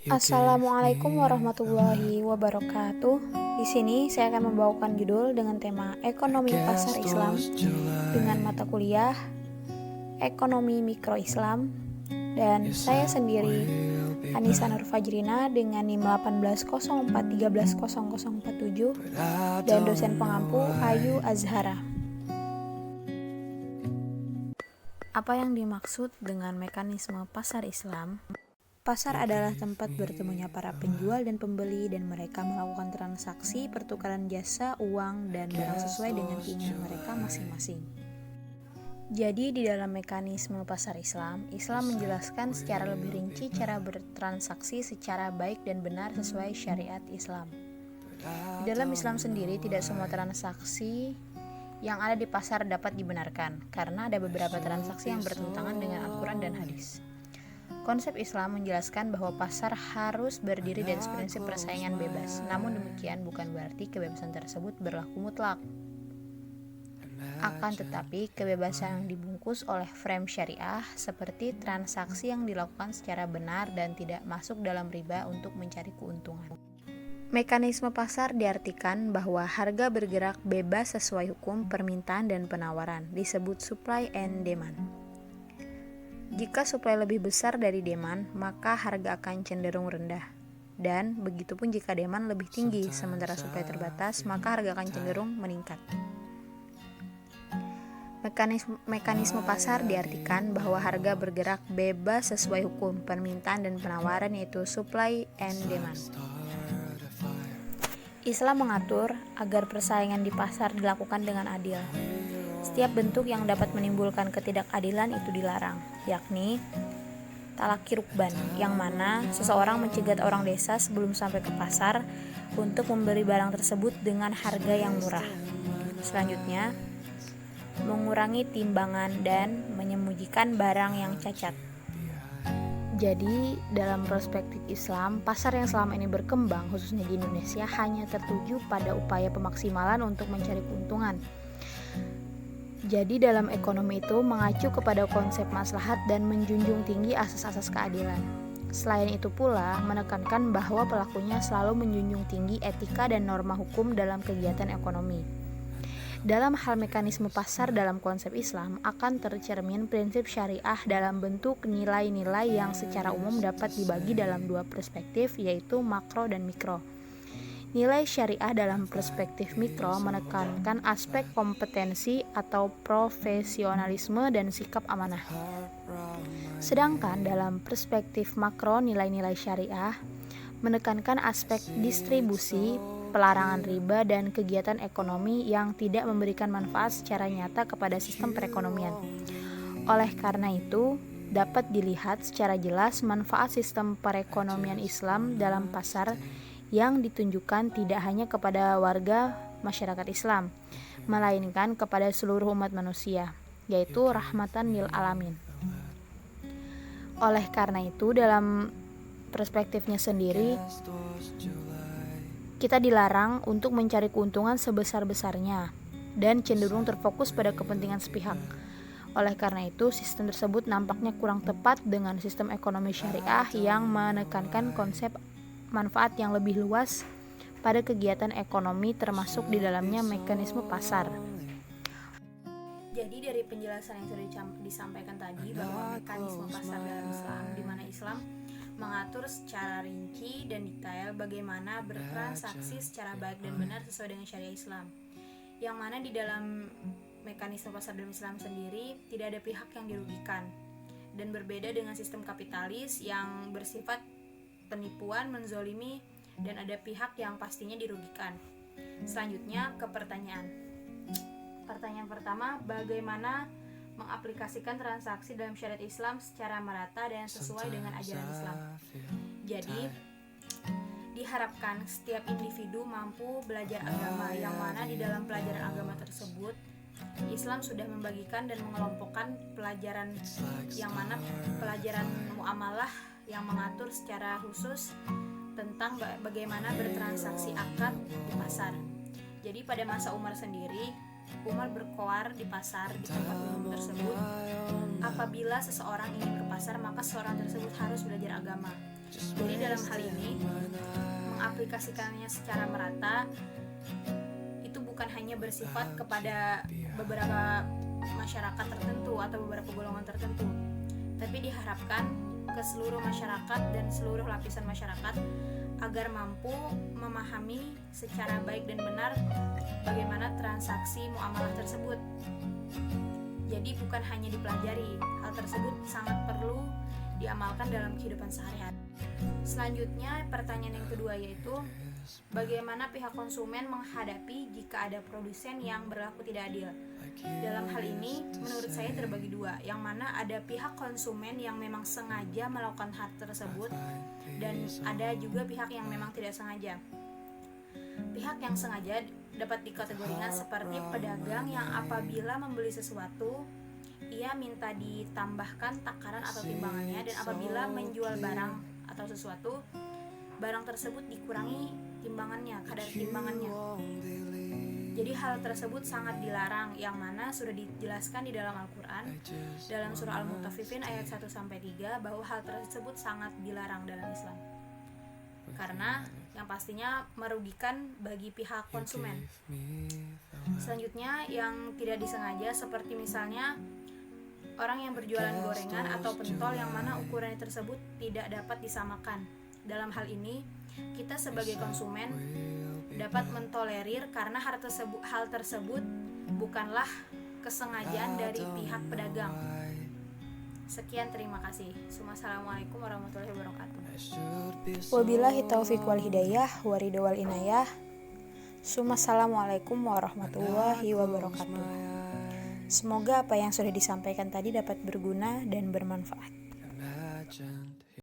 Assalamualaikum warahmatullahi wabarakatuh. Di sini saya akan membawakan judul dengan tema Ekonomi Pasar Islam dengan mata kuliah Ekonomi Mikro Islam, dan saya sendiri Anissa Nur Fajrina dengan NIM 1804130047 dan dosen pengampu Ayu Azhara. Apa yang dimaksud dengan mekanisme pasar Islam? Pasar adalah tempat bertemunya para penjual dan pembeli, dan mereka melakukan transaksi pertukaran jasa, uang, dan barang sesuai dengan keinginan mereka masing-masing. Jadi di dalam mekanisme pasar Islam, Islam menjelaskan secara lebih rinci cara bertransaksi secara baik dan benar sesuai syariat Islam. Di dalam Islam sendiri, tidak semua transaksi yang ada di pasar dapat dibenarkan, karena ada beberapa transaksi yang bertentangan dengan Al-Quran dan hadis. Konsep Islam menjelaskan bahwa pasar harus berdiri dari prinsip persaingan bebas. Namun demikian bukan berarti kebebasan tersebut berlaku mutlak. Akan tetapi, kebebasan yang dibungkus oleh frame syariah seperti transaksi yang dilakukan secara benar dan tidak masuk dalam riba untuk mencari keuntungan. Mekanisme pasar diartikan bahwa harga bergerak bebas sesuai hukum permintaan dan penawaran, disebut supply and demand. Jika supply lebih besar dari demand, maka harga akan cenderung rendah. Dan begitupun jika demand lebih tinggi sementara supply terbatas, maka harga akan cenderung meningkat. Mekanisme pasar diartikan bahwa harga bergerak bebas sesuai hukum permintaan dan penawaran, yaitu supply and demand. Islam mengatur agar persaingan di pasar dilakukan dengan adil. Setiap bentuk yang dapat menimbulkan ketidakadilan itu dilarang, yakni talaki rukban, yang mana seseorang mencegat orang desa sebelum sampai ke pasar untuk membeli barang tersebut dengan harga yang murah. Selanjutnya, mengurangi timbangan dan menyembunyikan barang yang cacat. Jadi, dalam perspektif Islam, pasar yang selama ini berkembang, khususnya di Indonesia, hanya tertuju pada upaya pemaksimalan untuk mencari keuntungan. Jadi dalam ekonomi itu mengacu kepada konsep maslahat dan menjunjung tinggi asas-asas keadilan. Selain itu pula menekankan bahwa pelakunya selalu menjunjung tinggi etika dan norma hukum dalam kegiatan ekonomi. Dalam hal mekanisme pasar dalam konsep Islam akan tercermin prinsip syariah dalam bentuk nilai-nilai yang secara umum dapat dibagi dalam dua perspektif, yaitu makro dan mikro. Nilai syariah dalam perspektif mikro menekankan aspek kompetensi atau profesionalisme dan sikap amanah. Sedangkan dalam perspektif makro, nilai-nilai syariah menekankan aspek distribusi, pelarangan riba, dan kegiatan ekonomi yang tidak memberikan manfaat secara nyata kepada sistem perekonomian. Oleh karena itu, dapat dilihat secara jelas manfaat sistem perekonomian Islam dalam pasar yang ditunjukkan tidak hanya kepada warga masyarakat Islam, melainkan kepada seluruh umat manusia, yaitu rahmatan lil alamin. Oleh karena itu, dalam perspektifnya sendiri, kita dilarang untuk mencari keuntungan sebesar-besarnya dan cenderung terfokus pada kepentingan sepihak. Oleh karena itu, sistem tersebut nampaknya kurang tepat dengan sistem ekonomi syariah yang menekankan konsep manfaat yang lebih luas pada kegiatan ekonomi, termasuk di dalamnya mekanisme pasar. Jadi dari penjelasan yang sudah disampaikan tadi, bahwa mekanisme pasar dalam Islam, di mana Islam mengatur secara rinci dan detail bagaimana bertransaksi secara baik dan benar sesuai dengan syariat Islam, yang mana di dalam mekanisme pasar dalam Islam sendiri tidak ada pihak yang dirugikan, dan berbeda dengan sistem kapitalis yang bersifat penipuan, menzolimi, dan ada pihak yang pastinya dirugikan. Selanjutnya ke pertanyaan. Pertanyaan pertama, bagaimana mengaplikasikan transaksi dalam syariat Islam secara merata dan sesuai dengan ajaran Islam? Jadi, diharapkan setiap individu mampu belajar agama, yang mana di dalam pelajaran agama tersebut Islam sudah membagikan dan mengelompokkan pelajaran, yang mana pelajaran muamalah yang mengatur secara khusus tentang bagaimana bertransaksi akad di pasar. Jadi pada masa Umar sendiri, Umar berkoar di pasar di tempat umum tersebut. Apabila seseorang ingin ke pasar, maka seorang tersebut harus belajar agama. Jadi dalam dalam hal ini mengaplikasikannya secara merata itu bukan hanya bersifat kepada beberapa masyarakat tertentu atau beberapa golongan tertentu, tapi diharapkan ke seluruh masyarakat dan seluruh lapisan masyarakat agar mampu memahami secara baik dan benar bagaimana transaksi muamalah tersebut. Jadi bukan hanya dipelajari, hal tersebut sangat perlu diamalkan dalam kehidupan sehari-hari. Selanjutnya, pertanyaan yang kedua yaitu bagaimana pihak konsumen menghadapi jika ada produsen yang berlaku tidak adil. Dalam hal ini, menurut saya terbagi dua, yang mana ada pihak konsumen yang memang sengaja melakukan hal tersebut dan ada juga pihak yang memang tidak sengaja. Pihak yang sengaja dapat dikategorikan seperti pedagang yang apabila membeli sesuatu, ia minta ditambahkan takaran atau timbangannya, dan apabila menjual barang atau sesuatu, barang tersebut dikurangi timbangannya, kadar timbangannya. Jadi hal tersebut sangat dilarang, yang mana sudah dijelaskan di dalam Al-Quran dalam surah Al-Mutaffifin ayat 1-3 bahwa hal tersebut sangat dilarang dalam Islam, karena yang pastinya merugikan bagi pihak konsumen. Selanjutnya, yang tidak disengaja seperti misalnya orang yang berjualan gorengan atau pentol yang mana ukuran tersebut tidak dapat disamakan. Dalam hal ini, kita sebagai konsumen dapat mentolerir karena hal tersebut bukanlah kesengajaan dari pihak pedagang. Sekian, terima kasih. Assalamualaikum warahmatullahi wabarakatuh. Wabillahi taufiq wal hidayah waridho wal inayah. Assalamualaikum warahmatullahi wabarakatuh. Semoga apa yang sudah disampaikan tadi dapat berguna dan bermanfaat.